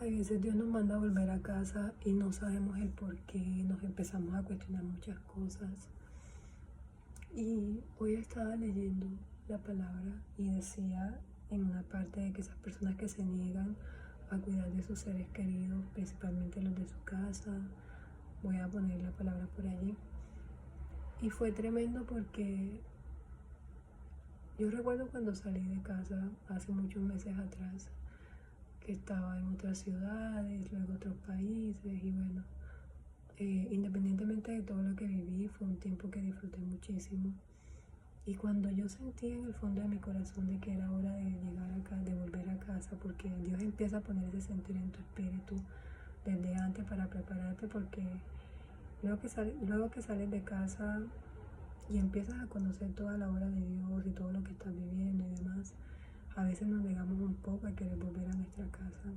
Hay veces Dios nos manda a volver a casa y no sabemos el por qué, nos empezamos a cuestionar muchas cosas. Y hoy estaba leyendo la palabra y decía en una parte de que esas personas que se niegan a cuidar de sus seres queridos, principalmente los de su casa, voy a poner la palabra por allí. Y fue tremendo porque yo recuerdo cuando salí de casa hace muchos meses atrás, que estaba en otras ciudades, luego otros países y bueno, independientemente de todo lo que viví, fue un tiempo que disfruté muchísimo. Y cuando yo sentí en el fondo de mi corazón de que era hora de llegar acá, de volver a casa, porque Dios empieza a poner ese sentir en tu espíritu desde antes para prepararte, porque luego que sales de casa y empiezas a conocer toda la obra de Dios y todo lo que estás viviendo y demás, a veces nos negamos un poco a querer volver a nuestra casa.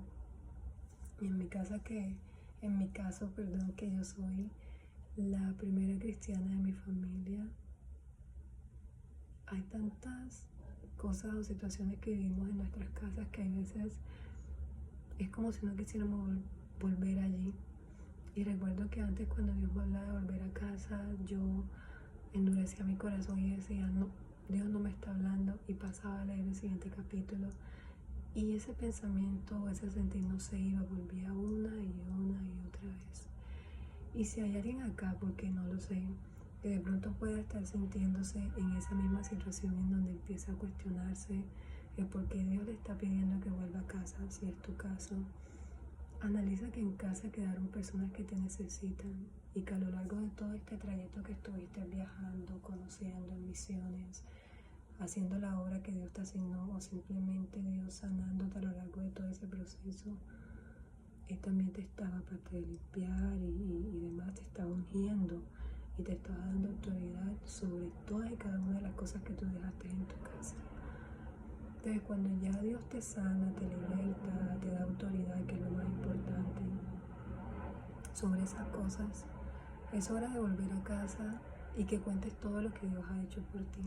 Y en mi caso, perdón, que yo soy la primera cristiana de mi familia, hay tantas cosas o situaciones que vivimos en nuestras casas que a veces es como si no quisiéramos volver allí. Y recuerdo que antes cuando Dios me hablaba de volver a casa, yo endurecía mi corazón y decía, no, Dios no me está hablando, y pasaba a leer el siguiente capítulo. Y ese pensamiento, ese sentir no se iba, volvía una y otra vez. Y si hay alguien acá, porque no lo sé, que de pronto pueda estar sintiéndose en esa misma situación en donde empieza a cuestionarse el por qué Dios le está pidiendo que vuelva a casa, si es tu caso, analiza que en casa quedaron personas que te necesitan y que a lo largo de todo este trayecto que estuviste viajando, conociendo en misiones, haciendo la obra que Dios te asignó o simplemente Dios sanándote a lo largo de todo ese proceso, Él también te estaba, aparte de limpiar y demás, te estaba ungiendo y te estaba dando autoridad sobre todas y cada una de las cosas que tú dejaste en tu casa. Entonces cuando ya Dios te sana, te liberta, te da autoridad, que es lo más importante, sobre esas cosas, es hora de volver a casa y que cuentes todo lo que Dios ha hecho por ti.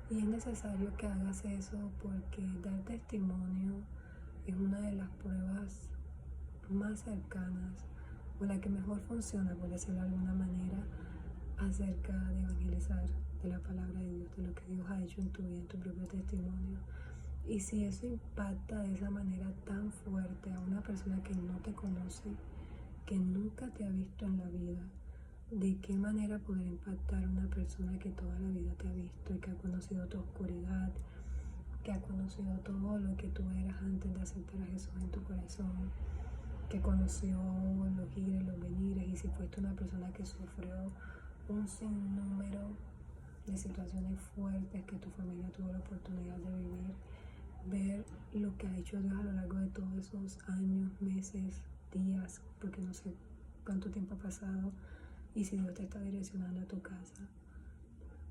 Y es necesario que hagas eso porque dar testimonio es una de las pruebas más cercanas o la que mejor funciona, por decirlo de alguna manera, acerca de evangelizar de la palabra de Dios, de lo que Dios ha hecho en tu vida, en tu propio testimonio. Y si eso impacta de esa manera tan fuerte a una persona que no te conoce, que nunca te ha visto en la vida, ¿de qué manera poder impactar a una persona que toda la vida te ha visto y que ha conocido tu oscuridad, que ha conocido todo lo que tú eras antes de aceptar a Jesús en tu corazón, que conoció los ires, los venires, y si fuiste una persona que sufrió un sinnúmero de situaciones fuertes que tu familia tuvo la oportunidad de vivir, ver lo que ha hecho Dios a lo largo de todos esos años, meses, días, porque no sé cuánto tiempo ha pasado, y si Dios te está direccionando a tu casa,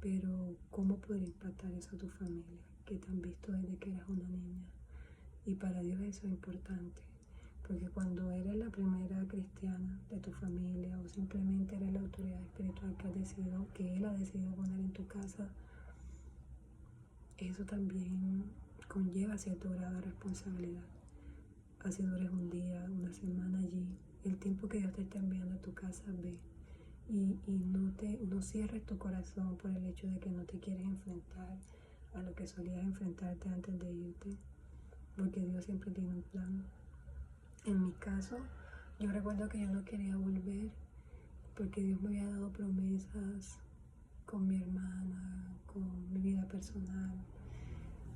pero ¿cómo poder impactar eso a tu familia, que te han visto desde que eras una niña? Y para Dios eso es importante, porque cuando eres la primera cristiana de tu familia o simplemente eres la autoridad espiritual que Él ha decidido poner en tu casa, eso también conlleva cierto grado de responsabilidad. Así dures un día, una semana allí, el tiempo que Dios te está enviando a tu casa, ve. Y no cierres tu corazón por el hecho de que no te quieres enfrentar a lo que solías enfrentarte antes de irte, porque Dios siempre tiene un plan. En mi caso, yo recuerdo que yo no quería volver porque Dios me había dado promesas con mi hermana, con mi vida personal,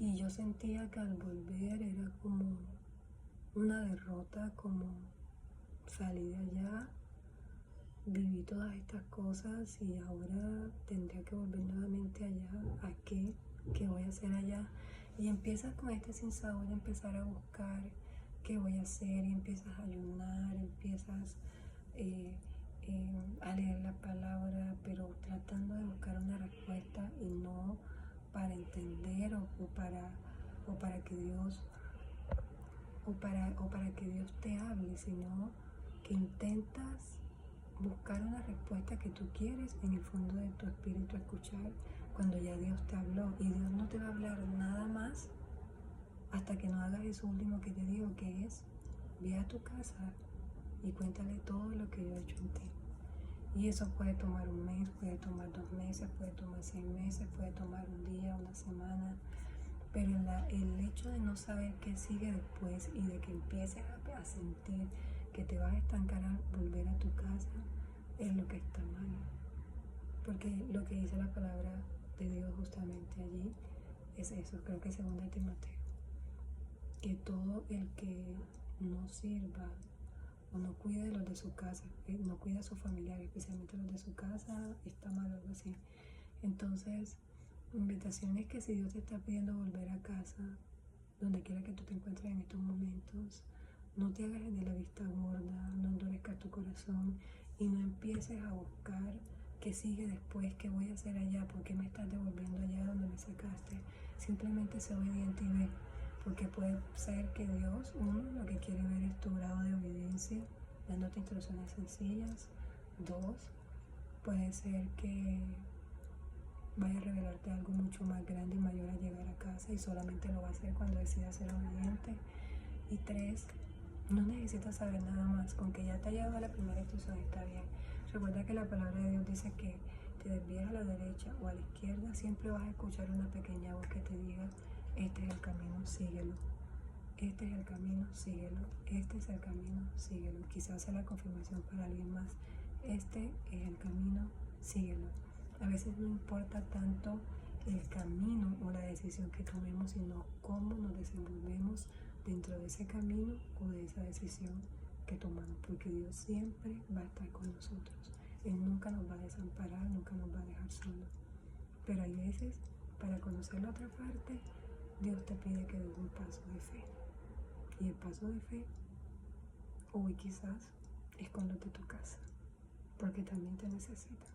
y yo sentía que al volver era como una derrota, como salí de allá, viví todas estas cosas y ahora tendría que volver nuevamente allá. ¿A qué? ¿Qué voy a hacer allá? Y empiezas con este sinsabor de empezar a buscar qué voy a hacer, y empiezas a ayunar, empiezas a leer la palabra, pero tratando de buscar una respuesta y no para entender o para que Dios para que Dios te hable, sino que intentas buscar una respuesta que tú quieres en el fondo de tu espíritu escuchar cuando ya Dios te habló. Y Dios no te va a hablar nada más hasta que no hagas eso último que te digo, que es ve a tu casa y cuéntale todo lo que yo he hecho en ti. Y eso puede tomar un mes, puede tomar 2 meses, puede tomar 6 meses, puede tomar un día, una semana. Pero el hecho de no saber qué sigue después y de que empieces a sentir que te vas a estancar al volver a tu casa es lo que está mal. Porque lo que dice la palabra de Dios justamente allí es eso, creo que 2 Timoteo, que todo el que no sirva o no cuida de los de su casa, no cuida a su familiar, especialmente los de su casa, está mal, algo así. Entonces, mi invitación es que si Dios te está pidiendo volver a casa, donde quiera que tú te encuentres en estos momentos, no te hagas de la vista gorda, no endurezcas tu corazón y no empieces a buscar qué sigue después, qué voy a hacer allá, por qué me estás devolviendo allá donde me sacaste. Simplemente sé obediente y ve, porque puede ser que Dios, uno, lo que quiere ver es tu grado de obediencia, dándote instrucciones sencillas. Dos, puede ser que vaya a revelarte algo mucho más grande y mayor al llegar a casa y solamente lo va a hacer cuando decida ser obediente. Y tres, no necesitas saber nada más, con que ya te haya dado la primera instrucción está bien. Recuerda que la palabra de Dios dice que te desvíes a la derecha o a la izquierda, siempre vas a escuchar una pequeña voz que te diga, este es el camino, síguelo. Este es el camino, síguelo. Este es el camino, síguelo. Quizás sea la confirmación para alguien más. Este es el camino, síguelo. A veces no importa tanto el camino o la decisión que tomemos, sino cómo nos desenvolvemos dentro de ese camino o de esa decisión que tomamos, porque Dios siempre va a estar con nosotros. Él nunca nos va a desamparar, nunca nos va a dejar solos. Pero hay veces, para conocer la otra parte, Dios te pide que des un paso de fe. Y el paso de fe, hoy quizás, es cuando te tu casa, porque también te necesita.